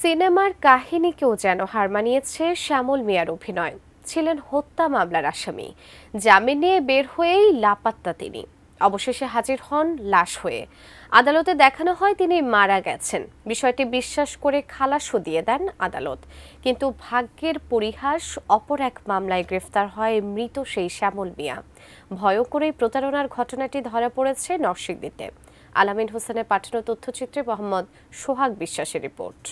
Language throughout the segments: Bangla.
সিনেমার কাহিনীকেও যেন হার মানিয়েছে শ্যামল মিয়ার অভিনয়। ছিলেন হত্যা মামলার আসামি, জামিন নিয়ে বের হয়েই লাপাত্তা তিনি। অবশেষে হাজির হন লাশ হয়ে। আদালতে দেখানো হয় তিনি মারা গেছেন। বিষয়টি বিশ্বাস করে খালাসও দিয়ে দেন আদালত। কিন্তু ভাগ্যের পরিহাস, অপর এক মামলায় গ্রেফতার হয় মৃত সেই শ্যামল মিয়া। ভয়ঙ্কর প্রতারণার ঘটনাটি ধরা পড়েছে নরসিংদীতে। আলামিন হোসেনের পাঠানো তথ্যচিত্রে মোহাম্মদ সোহাগ বিশ্বাসের রিপোর্ট।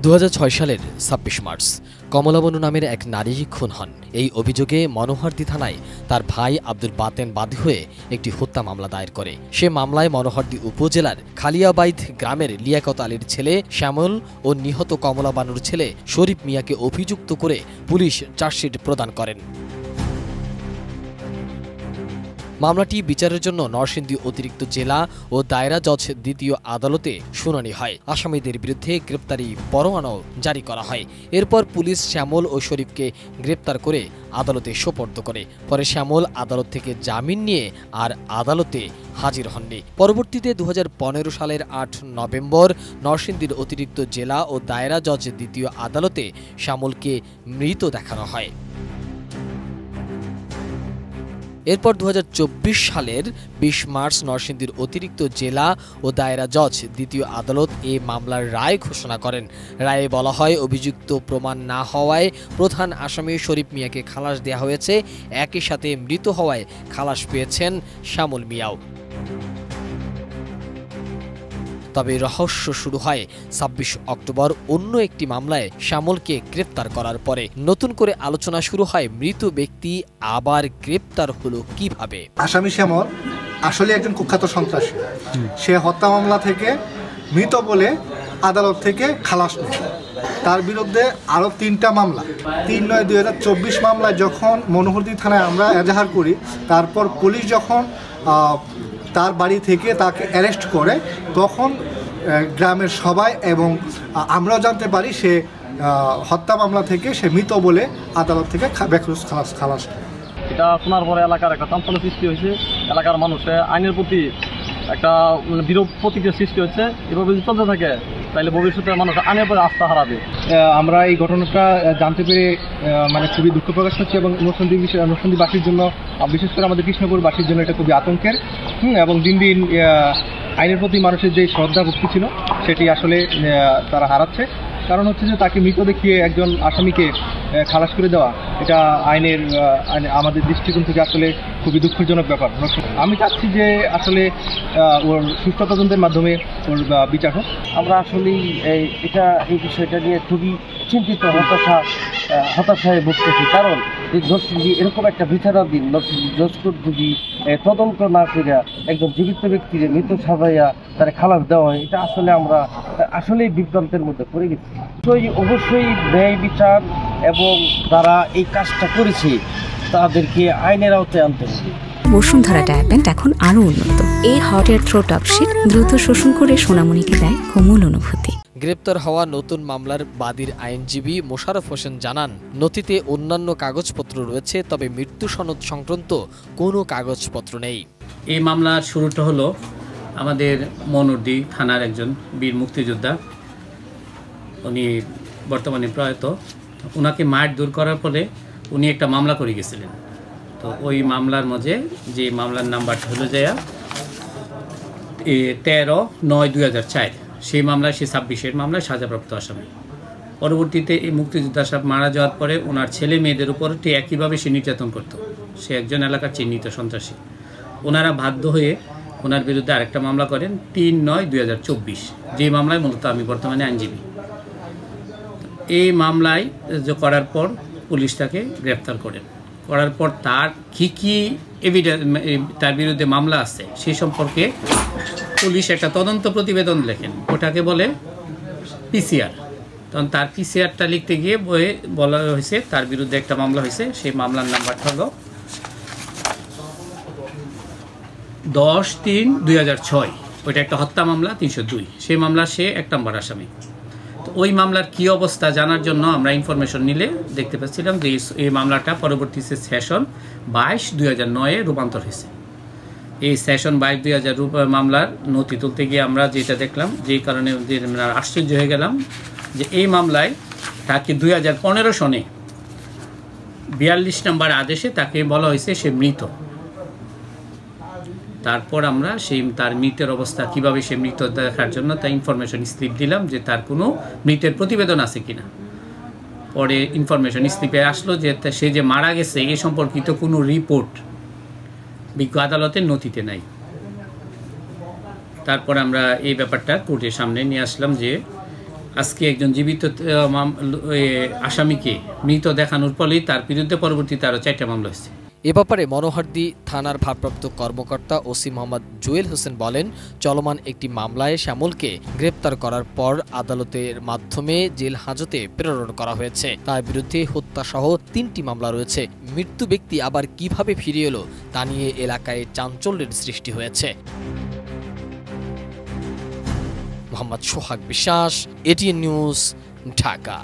2006 সালের 26 মার্চ কমলাবনু নামের এক নারী খুন হন। এই অভিযোগে মনোহরদী থানায় তার ভাই আব্দুল বাতেন বাদী হয়ে একটি হত্যা মামলা দায়ের করে। সে মামলায় মনোহরদী উপজেলার খালিয়াবাইদ গ্রামের লিয়াকত আলীর ছেলে শ্যামল ও নিহত কমলাবানুর ছেলে শরীফ মিয়াকে অভিযুক্ত করে পুলিশ চার্জশিট প্রদান করেন। মামলাটি বিচারের জন্য নরসিংদী অতিরিক্ত জেলা ও দায়রা জজ দ্বিতীয় আদালতে শুনানি হয়। আসামিদের বিরুদ্ধে গ্রেপ্তারি পরোয়ানাও জারি করা হয়। এরপর পুলিশ শ্যামল ও শরীফকে গ্রেপ্তার করে আদালতে সোপর্দ করে। পরে শ্যামল আদালত থেকে জামিন নিয়ে আর আদালতে হাজির হননি। পরবর্তীতে 2015 সালের 8 নভেম্বর নরসিংদীর অতিরিক্ত জেলা ও দায়রা জজ দ্বিতীয় আদালতে শ্যামলকে মৃত দেখানো হয়। এরপর 2024 সালের 20 মার্চ নরসিংদীর অতিরিক্ত জেলা ও দায়রা জজ দ্বিতীয় আদালত এ মামলার রায় ঘোষণা করেন। রায়ে বলা হয়, অভিযুক্ত প্রমাণ না হওয়ায় প্রধান আসামি শরীফ মিয়াকে খালাস দেওয়া হয়েছে। একই সাথে মৃত হওয়ায় খালাস পেয়েছেন শ্যামল মিয়াও। তবে রহস্য শুরু হয় 26 অক্টোবর অন্য একটি মামলায় শ্যামলকে গ্রেপ্তার করার পরে। নতুন করে আলোচনা শুরু হয় মৃত ব্যক্তি আবার গ্রেপ্তার হলো কিভাবে। আসামি শ্যামল আসলে একজন কুখ্যাত সন্ত্রাসী। সে হত্যা মামলা থেকে মৃত বলে আদালত থেকে খালাস নেয়। তার বিরুদ্ধে আরও 3টা মামলা 3/9/2024 মামলায় যখন মনোহরদী থানায় আমরা এজাহার করি, তারপর পুলিশ যখন তার বাড়ি থেকে তাকে অ্যারেস্ট করে, তখন গ্রামের সবাই এবং আমরাও জানতে পারি সে হত্যা মামলা থেকে সে মৃত বলে আদালত থেকে বেকরুজ খালাস। এটা শোনার পরে এলাকার একটা চাঞ্চল্য সৃষ্টি হয়েছে। এলাকার মানুষের আইনের প্রতি একটা বিরূপ প্রতিক্রিয়া সৃষ্টি হচ্ছে। এভাবে যদি চলতে থাকে তাহলে ভবিষ্যতে মানুষ আইনের পরে আস্থা হারাবে। আমরা এই ঘটনাটা জানতে পেরে খুবই দুঃখ প্রকাশ হচ্ছে এবং নরসিংদীবাসীর জন্য, বিশেষ করে আমাদের কৃষ্ণপুরবাসীর জন্য এটা খুবই আতঙ্কের। এবং দিন দিন আইনের প্রতি মানুষের যে শ্রদ্ধা ভক্তি ছিল সেটি আসলে তারা হারাচ্ছে। কারণ হচ্ছে যে তাকে মৃত দেখিয়ে একজন আসামিকে খালাস করে দেওয়া, এটা আইনের আমাদের দৃষ্টিকোণ থেকে আসলে খুবই দুঃখজনক ব্যাপার। আমি চাচ্ছি যে আসলে ওর সুস্থ তদন্তের মাধ্যমে ওর বিচার হোক। আমরা আসলেই এই বিষয়টা নিয়ে খুবই চিন্তিত, হতাশায় ভুগতেছি। কারণ নরসিংদী এরকম একটা বিচারাধীন জজকোর্ট যদি তদন্ত না করিয়া একজন জীবিত ব্যক্তির মৃত সাজাইয়া তারা খালাস দেওয়া হয়, এটা আসলে আমরা আসলেই বিভ্রান্তের মধ্যে পড়ে গেছি। অবশ্যই ন্যায় বিচার এবং যারা এই কাজটা করেছে তাদেরকে আইনের আওতায় আনতে হবে। বসুন্ধরা ডায়াপেন্ট এখন আরো উন্নত। এই হট এয়ার থ্রো টপশিট দ্রুত শোষণ করে সোনামণিকে দেয় কোমল অনুভূতি। গ্রেপ্তার হওয়া নতুন মামলার বাদীর আইনজীবী মোশাররফ হোসেন জানান, নথিতে অন্যান্য কাগজপত্র রয়েছে, তবে মৃত্যু সনদ সংক্রান্ত কোনো কাগজপত্র নেই। এই মামলার শুরুটা হলো আমাদের মনোহরদী থানার একজন বীর মুক্তিযোদ্ধা, উনি বর্তমানে প্রয়াত। ওনাকে মার দূর করার পরে উনি একটা মামলা করে গেছিলেন। তো ওই মামলার মধ্যে যে মামলার নাম্বারটা হলো যায় 13/9/2004, সেই মামলায় সে 26-এর মামলায় সাজাপ্রাপ্ত আসামি। পরবর্তীতে এই মুক্তিযোদ্ধা সাহেব মারা যাওয়ার পরে ওনার ছেলে মেয়েদের উপর ঠিক একইভাবে সে নির্যাতন করত। সে একজন এলাকার চিহ্নিত সন্ত্রাসী। ওনারা বাধ্য হয়ে ওনার বিরুদ্ধে আরেকটা মামলা করেন 3/9/2024, যেই মামলায় মূলত আমি বর্তমানে আইনজীবী। এই মামলায় করার পর পুলিশ তাকে গ্রেপ্তার করেন। করার পর তার কী এভিডেন্স তার বিরুদ্ধে মামলা আছে সেই সম্পর্কে পুলিশ একটা তদন্ত প্রতিবেদন লেখেন, ওটাকে বলে পিসিআর। তখন তার পিসিআরটা লিখতে গিয়ে বইয়ে বলা হয়েছে তার বিরুদ্ধে একটা মামলা হয়েছে। সেই মামলার নাম্বারটা হলো 10/3/2006, ওইটা একটা হত্যা মামলা 302। সেই মামলা সে 1 নম্বর আসামি। তো ওই মামলার কি অবস্থা জানার জন্য আমরা ইনফরমেশন নিলে দেখতে পাচ্ছিলাম যে এই মামলাটা পরবর্তীতে সেশন 22/2009 রূপান্তর হয়েছে। এই সেশন 22/2000 মামলার নথি তুলতে গিয়ে আমরা যেটা দেখলাম, যেই কারণে আমরা আশ্চর্য হয়ে গেলাম যে এই মামলায় তাকে 2015 সনে 42 নম্বর আদেশে তাকে বলা হয়েছে সে মৃত। তারপর আমরা তার মৃতের অবস্থা কিভাবে সে মৃত দেখার জন্য তার ইনফরমেশন স্লিপ দিলাম যে তার কোনো মৃতের প্রতিবেদন আছে কিনা। পরে ইনফরমেশন স্লিপে আসলো যে সে যে মারা গেছে এ সম্পর্কিত কোনো রিপোর্ট বিজ্ঞ আদালতের নথিতে নাই। তারপর আমরা এই ব্যাপারটা কোর্টের সামনে নিয়ে আসলাম যে আজকে একজন জীবিত আসামিকে মৃত দেখানোর ফলেই তার বিরুদ্ধে পরবর্তীতে আরও 4টা মামলা হয়েছে। এ ব্যাপারে মনোহরদী থানার ভারপ্রাপ্ত কর্মকর্তা ওসি মোহাম্মদ জুয়েল হোসেন বলেন, চলমান একটি মামলায় শ্যামলকে গ্রেপ্তার করার পর আদালতের মাধ্যমে জেল হাজতে প্রেরণ করা হয়েছে। তার বিরুদ্ধে হত্যাসহ 3টি মামলা রয়েছে। মৃত্যু ব্যক্তি আবার কিভাবে ফিরে এলো তা নিয়ে এলাকায় চাঞ্চল্যের সৃষ্টি হয়েছে। মোহাম্মদ সোহাগ বিশ্বাস, এটিএন নিউজ, ঢাকা।